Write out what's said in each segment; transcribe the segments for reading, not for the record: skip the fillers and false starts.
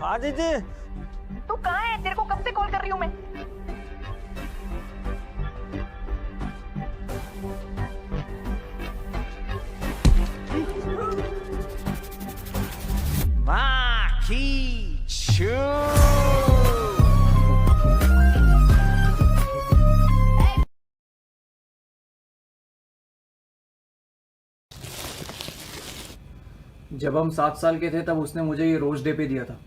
हाँ दीदी। तू कहाँ है? तेरे को कब से कॉल कर रही हूँ मैं। माखीचू। जब हम 7 साल के थे तब उसने मुझे ये रोज डे पे दिया था।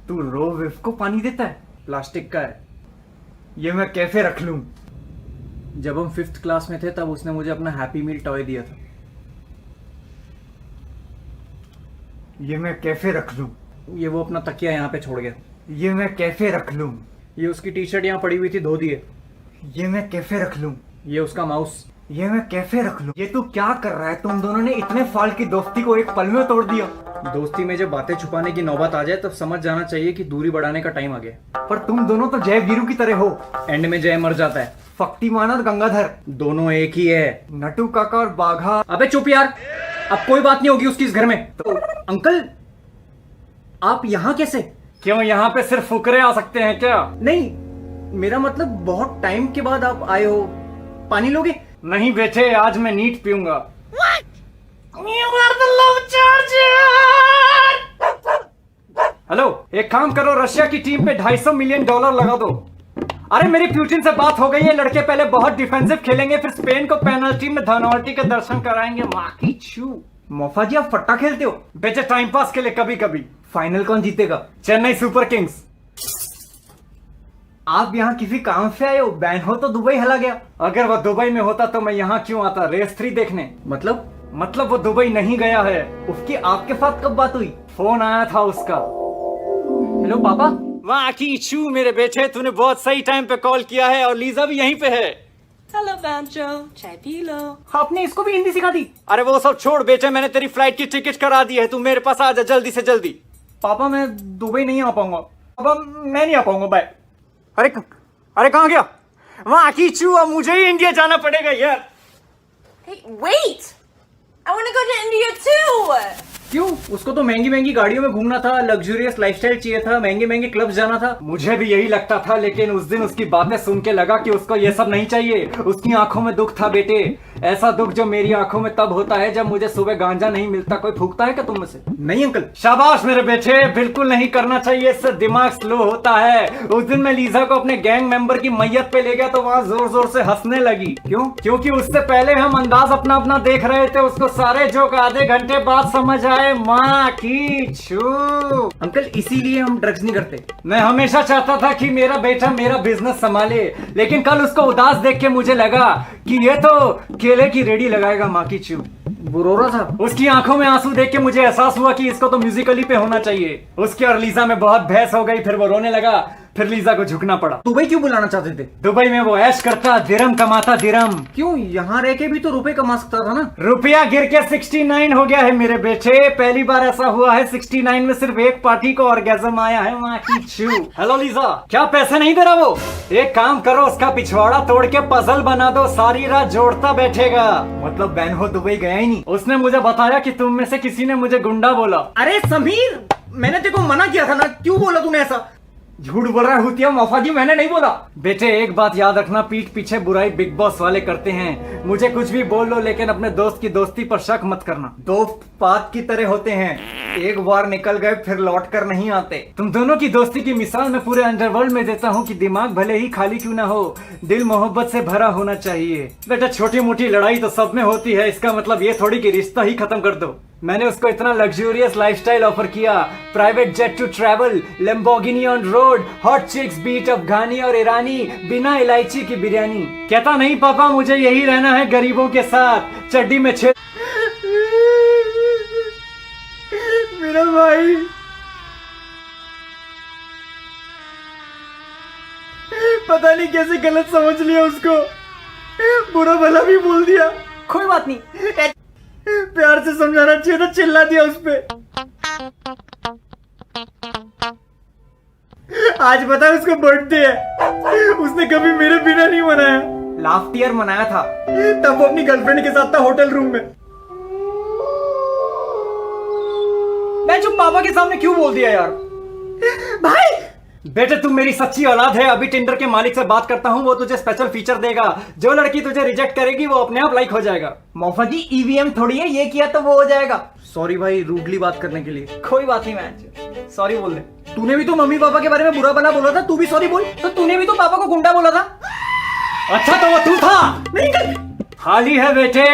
तू रोज को पानी देता है? प्लास्टिक का है। ये मैं कैफे रख लूं? जब हम 5th क्लास में थे तब उसने मुझे अपना हैप्पी मील टॉय दिया था। ये मैं कैफे रख लूं? ये वो अपना तकिया यहाँ पे छोड़ गया। ये मैं कैफे रख लूं? ये उसकी टी शर्ट यहाँ पड़ी हुई थी, धो दिए। ये मैं कैफे रख लूं? ये उसका माउस। ये मैं कैफे रख लूं? ये तू क्या कर रहा है? तुम दोनों ने इतने साल की दोस्ती को एक पल में तोड़ दिया। दोस्ती में जब बातें छुपाने की नौबत आ जाए तब समझ जाना चाहिए कि दूरी बढ़ाने का टाइम आ गया। पर तुम दोनों तो जय वीरू की तरह हो। एंड में जय मर जाता है। शक्तिमान और गंगाधर दोनों एक ही है। नटू काका और बाघा। अबे चुप यार, अब कोई बात नहीं होगी उसकी इस घर में। तो अंकल आप यहाँ कैसे? क्यों यहाँ पे सिर्फ फुकरे आ सकते हैं क्या? नहीं, मेरा मतलब बहुत टाइम के बाद आप आए हो। पानी लोगे? नहीं बेटे, आज मैं नीट पीऊंगा। हेलो, एक काम करो, रशिया की टीम पे $250 मिलियन लगा दो। अरे मेरी प्यूटिन से बात हो गई है, लड़के पहले बहुत डिफेंसिव खेलेंगे, फिर स्पेन को पेनल्टी में धनौल्टी के दर्शन कराएंगे। माँ की छू। मोफा जी आप फट्टा खेलते हो? बेटे टाइम पास के लिए कभी कभी। फाइनल कौन जीतेगा? Chennai super Kings. आप यहाँ किसी काम से आए हो? बैन हो तो दुबई हला गया। अगर वो दुबई में होता तो मैं यहाँ क्यों आता रेस 3 देखने। मतलब वो दुबई नहीं गया है। उसकी आपके साथ कब बात हुई? फोन आया था उसका। हेलो पापा। वाह की छू मेरे बेटे, तूने बहुत सही टाइम पे कॉल किया है, और लीजा भी यहीं पे है। हेलो बैंचो, चाय पी लो। आपने इसको भी हिंदी सिखा दी? अरे वो सब छोड़ बेटे, मैंने तेरी फ्लाइट की टिकट करा दी है, तू मेरे पास आ जा जल्दी से जल्दी। पापा मैं दुबई नहीं आ पाऊंगा। पापा मैं नहीं आ पाऊंगा, बाय। अरे कहाँ गया? वाह की छू, अब मुझे ही इंडिया जाना पड़ेगा यार। Hey, wait! I want to go to India too! क्यों? उसको तो महंगी महंगी गाड़ियों में घूमना था, लग्जरियस लाइफस्टाइल चाहिए था, महंगे महंगे क्लब जाना था। मुझे भी यही लगता था, लेकिन उस दिन उसकी बातें सुन के लगा कि उसको ये सब नहीं चाहिए। उसकी आंखों में दुख था बेटे, ऐसा दुख जो मेरी आंखों में तब होता है जब मुझे सुबह गांजा नहीं मिलता। कोई फूकता है क्या तुम में से? नहीं अंकल। शाबाश मेरे बेटे, बिल्कुल नहीं करना चाहिए, इससे दिमाग स्लो होता है। उस दिन मैं लीजा को अपने गैंग मेंबर की मैयत पे ले गया तो वहां जोर जोर से हंसने लगी। क्यों? क्योंकि उससे पहले हम अंदाज अपना अपना देख रहे थे, उसको सारे जोक आधे घंटे बाद समझ आए। माँ की छू। अंकल इसीलिए हम ड्रग्स नहीं करते। मैं हमेशा चाहता था कि मेरा बेटा मेरा बिजनेस संभाले, लेकिन कल उसको उदास देख के मुझे लगा कि ये तो केले की रेडी लगाएगा। माँ की छू। वो रो रहा था। उसकी आंखों में आंसू देख के मुझे एहसास हुआ कि इसको तो म्यूजिकली पे होना चाहिए। उसकी और लीजा में बहुत बहस हो गई, फिर वो रोने लगा, फिर लीजा को झुकना पड़ा। दुबई क्यों बुलाना चाहते थे? दुबई में वो ऐश करता, दिरम कमाता दिरम। क्यों? यहाँ रह के भी तो रुपए कमा सकता था ना। रुपया गिर के 69 हो गया है मेरे बेटे। पहली बार ऐसा हुआ है 69 में सिर्फ एक पार्टी को ऑर्गेज़म आया है। माँ की छू। हेलो लीजा, क्या पैसे नहीं दे रहा वो? एक काम करो, उसका पिछवाड़ा तोड़ के पजल बना दो, सारी रात जोड़ता बैठेगा। मतलब बैन हो दुबई गया ही नहीं? उसने मुझे बताया कि तुम में से किसी ने मुझे गुंडा बोला। अरे समीर, मैंने तेरे को मना किया था ना, क्यों बोला तूने ऐसा? झूठ बोल रहा है हुतिया मौफा जी, मैंने नहीं बोला। बेटे एक बात याद रखना, पीठ पीछे बुराई बिग बॉस वाले करते हैं। मुझे कुछ भी बोल लो, लेकिन अपने दोस्त की दोस्ती पर शक मत करना। दोस्त पात की तरह होते हैं, एक बार निकल गए फिर लौट कर नहीं आते। तुम दोनों की दोस्ती की मिसाल मैं पूरे अंडरवर्ल्ड में देता हूँ कि दिमाग भले ही खाली क्यों ना हो, दिल मोहब्बत से भरा होना चाहिए। बेटा छोटी मोटी लड़ाई तो सब में होती है, इसका मतलब ये थोड़ी कि रिश्ता ही खत्म कर दो। मैंने उसको इतना लग्जूरियस लाइफस्टाइल ऑफर किया, private jet to travel, Lamborghini on road, hot chicks बीट अफगानी और ईरानी, बिना इलायची की बिरयानी। कहता नहीं पापा, मुझे यही रहना है गरीबों के साथ, चड्डी में छेद। मेरा भाई पता नहीं कैसे गलत समझ लिया उसको, बुरा भला भी बोल दिया। कोई बात नहीं, प्यार से समझाना चाहिए था, चिल्ला दिया उस पे। आज पता है उसका बर्थडे है, उसने कभी मेरे बिना नहीं मनाया। लास्ट ईयर मनाया था, तब वो अपनी गर्लफ्रेंड के साथ था होटल रूम में। मैं चुप पापा के सामने क्यों बोल दिया यार? भाई बेटे तू मेरी सच्ची औलाद है। अभी टिंडर के मालिक से बात करता हूँ, वो तुझे स्पेशल फीचर देगा। जो लड़की तुझे रिजेक्ट करेगी वो अपने आप लाइक हो जाएगा। मौफा जी ईवीएम थोड़ी है, ये किया तो वो हो जाएगा। सॉरी भाई रूडली बात करने के लिए। कोई बात नहीं मैच, सॉरी बोल दे। तूने भी तो मम्मी पापा के बारे में बुरा भला बोला था, तू भी सॉरी बोल। तो तूने भी तो पापा को गुंडा बोला था। अच्छा तो वो तू था। नहीं कर। खाली है बेटे।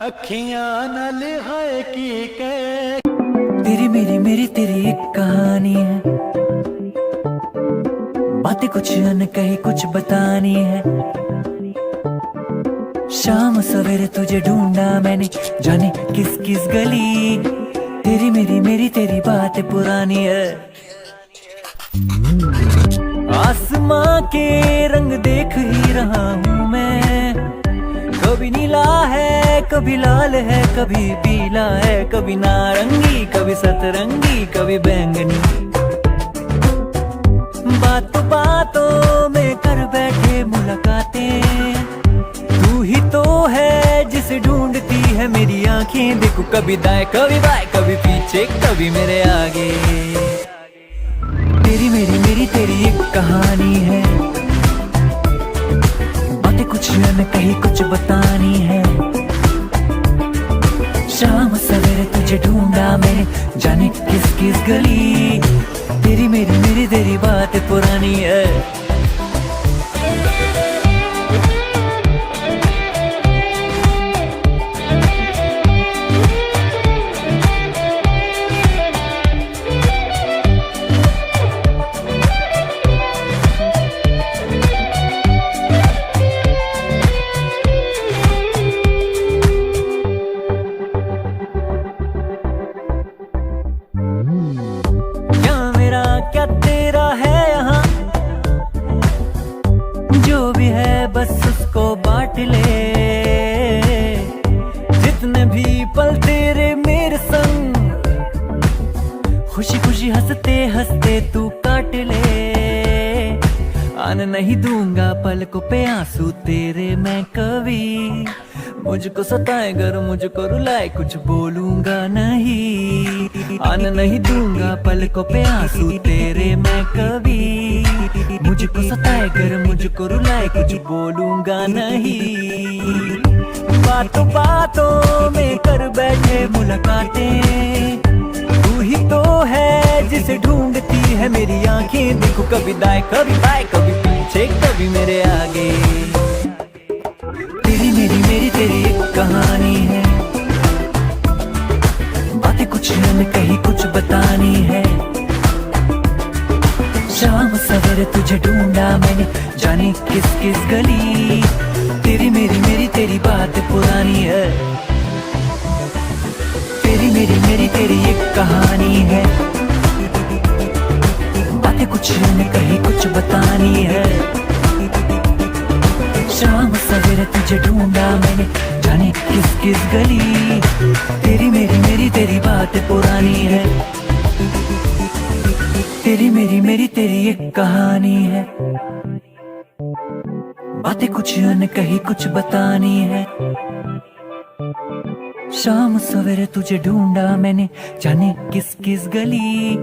अखियां नल है की के तेरी मेरी तेरी एक कहानी है, बातें कुछ अनकही कुछ बतानी है। शाम सवेरे तुझे ढूंढा मैंने, जाने किस किस गली। तेरी मेरी तेरी बातें पुरानी है। आसमां के रंग देख ही रहा हूँ मैं, कभी नीला है कभी लाल है कभी पीला है, कभी नारंगी कभी सतरंगी कभी बैंगनी। बातों बातों में कर बैठे मुलाकातें, तू ही तो है जिसे ढूंढती है मेरी आंखें। देखो कभी दाएं कभी बाएं कभी पीछे कभी मेरे आगे। तेरी मेरी तेरी एक कहानी है, बातें कुछ अनकही कुछ बतानी है। शाम सवेरे तुझे ढूंढा मैंने, जाने किस किस गली। तेरी मेरी तेरी बातें पुरानी है। क्या तेरा है यहाँ, जो भी है बस उसको बांट ले। जितने भी पल तेरे मेरे संग, खुशी खुशी हंसते हंसते तू काट ले। आने नहीं दूंगा पलकों पे आंसू तेरे मैं कभी। मुझको सताए गर मुझको रुलाए कुछ बोलूंगा नहीं। आने नहीं दूंगा पलकों पे आंसू तेरे मैं कभी। मुझको सताए गर मुझको रुलाए कुछ बोलूंगा नहीं। बातों बातों में कर बैठे मुलाकातें, तू ही तो है जिसे ढूंढती है मेरी आंखें। देखो कभी दाएं कभी बाएं कभी पीछे कभी मेरे आगे। तेरी मेरी तेरी एक कहानी है, बातें कुछ अनकही कुछ बतानी है। शाम सवेरे तुझे ढूंढा मैंने, जाने किस किस गली। तेरी मेरी तेरी बातें पुरानी है। तेरी मेरी तेरी एक कहानी है, बातें कुछ अनकही कुछ बतानी है। शाम सवेरे तुझे ढूंढा मैंने, जाने किस किस गली। तेरी मेरी तेरी बातें पुरानी है। तेरी मेरी तेरी एक कहानी है, बातें कुछ अनकही कुछ बतानी है। शाम सवेरे तुझे ढूंढा मैंने, जाने किस किस गली।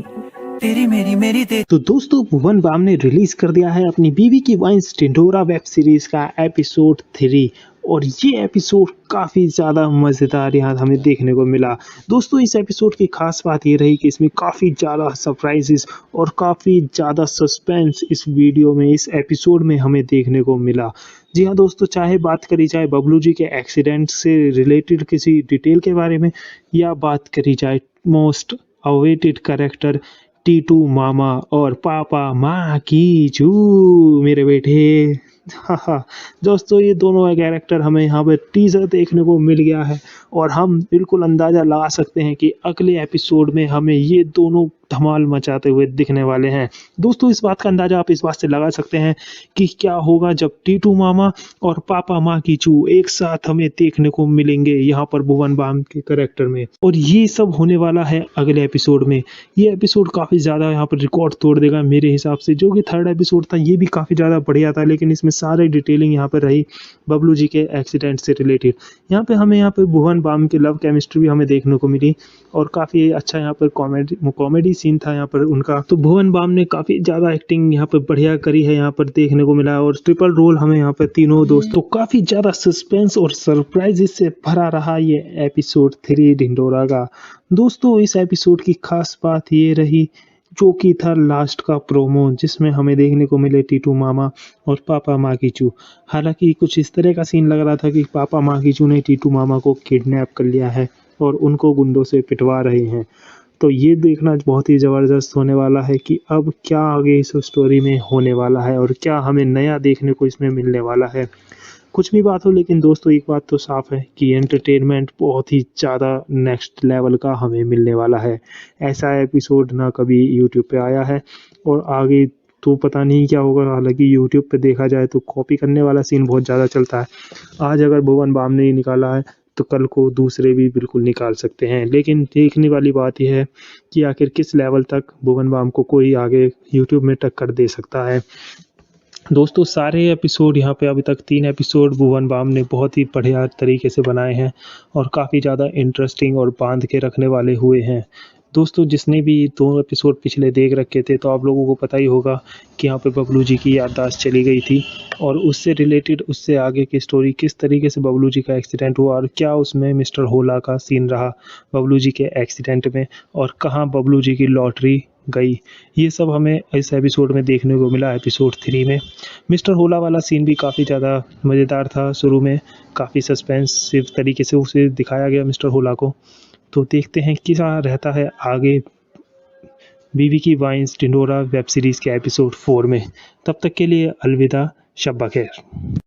तेरी मेरी तो दोस्तों भुवन बाम ने रिलीज कर दिया है अपनी बीवी की वाइन्स टिंडोरा वेब सीरीज का एपिसोड 3 और ये एपिसोड काफ़ी ज़्यादा मज़ेदार यहाँ हमें देखने को मिला। दोस्तों इस एपिसोड की खास बात ये रही कि इसमें काफ़ी ज़्यादा सरप्राइजेस और काफ़ी ज़्यादा सस्पेंस इस वीडियो में इस एपिसोड में हमें देखने को मिला। जी हाँ दोस्तों, चाहे बात करी जाए बबलू जी के एक्सीडेंट से रिलेटेड किसी डिटेल के बारे में, या बात करी जाए मोस्ट अवेटेड कैरेक्टर टीटू मामा और पापा माँ की चू मेरे बेटे। हाँ दोस्तों, ये दोनों कैरेक्टर हमें यहाँ पर टीजर देखने को मिल गया है और हम बिल्कुल अंदाज़ा लगा सकते हैं कि अगले एपिसोड में हमें ये दोनों धमाल मचाते हुए दिखने वाले हैं। दोस्तों इस बात का अंदाज़ा आप इस बात से लगा सकते हैं कि क्या होगा जब टीटू मामा और पापा माँ की चू एक साथ हमें देखने को मिलेंगे यहाँ पर भुवन बाम के कैरेक्टर में। और ये सब होने वाला है अगले एपिसोड में। ये एपिसोड काफ़ी ज़्यादा यहाँ पर रिकॉर्ड तोड़ देगा मेरे हिसाब से। जो कि थर्ड एपिसोड था ये भी काफ़ी ज़्यादा बढ़िया था, लेकिन इसमें सारी डिटेलिंग यहाँ पर रही बबलू जी के एक्सीडेंट से रिलेटेड। यहाँ पे हमें यहाँ पे भुवन बाम की लव केमिस्ट्री भी हमें देखने को मिली और काफ़ी अच्छा यहाँ पर कॉमेडी सीन था यहाँ पर उनका। तो भुवन बाम ने काफ़ी ज़्यादा एक्टिंग यहाँ पर बढ़िया करी है, यहाँ पर देखने को मिला और ट्रिपल रोल हमें यहाँ पर तीनों दोस्तों। काफ़ी ज़्यादा सस्पेंस और सरप्राइजेस से भरा रहा ये एपिसोड 3 ढिंढोरा का। दोस्तों इस एपिसोड की खास बात ये रही जो कि था लास्ट का प्रोमो, जिसमें हमें देखने को मिले टीटू मामा और पापा माकीचू। हालांकि कुछ इस तरह का सीन लग रहा था कि पापा माकीचू ने टीटू मामा को किडनैप कर लिया है और उनको गुंडों से पिटवा रहे हैं। तो ये देखना बहुत ही ज़बरदस्त होने वाला है कि अब क्या आगे इस स्टोरी में होने वाला है और क्या हमें नया देखने को इसमें मिलने वाला है। कुछ भी बात हो, लेकिन दोस्तों एक बात तो साफ है कि एंटरटेनमेंट बहुत ही ज़्यादा नेक्स्ट लेवल का हमें मिलने वाला है। ऐसा एपिसोड ना कभी यूट्यूब पे आया है और आगे तो पता नहीं क्या होगा। हालांकि यूट्यूब पे देखा जाए तो कॉपी करने वाला सीन बहुत ज़्यादा चलता है। आज अगर भुवन बाम ने निकाला है तो कल को दूसरे भी बिल्कुल निकाल सकते हैं। लेकिन देखने वाली बात यह है कि आखिर किस लेवल तक भुवन बाम को कोई आगे यूट्यूब में टक्कर दे सकता है। दोस्तों सारे एपिसोड यहाँ पे अभी तक 3 एपिसोड भुवन बाम ने बहुत ही बढ़िया तरीके से बनाए हैं और काफ़ी ज़्यादा इंटरेस्टिंग और बांध के रखने वाले हुए हैं। दोस्तों जिसने भी 2 एपिसोड पिछले देख रखे थे तो आप लोगों को पता ही होगा कि यहाँ पे बबलू जी की याददाश्त चली गई थी और उससे रिलेटेड उससे आगे की स्टोरी किस तरीके से बबलू जी का एक्सीडेंट हुआ और क्या उसमें मिस्टर होला का सीन रहा बबलू जी के एक्सीडेंट में और कहाँ बबलू जी की लॉटरी गई। ये सब हमें इस एपिसोड में देखने को मिला एपिसोड 3 में। मिस्टर होला वाला सीन भी काफ़ी ज़्यादा मज़ेदार था। शुरू में काफ़ी सस्पेंसिव तरीके से उसे दिखाया गया मिस्टर होला को। तो देखते हैं क्या रहता है आगे बीवी की वाइन्स ढिंढोरा वेब सीरीज़ के एपिसोड 4 में। तब तक के लिए अलविदा, शब बखैर।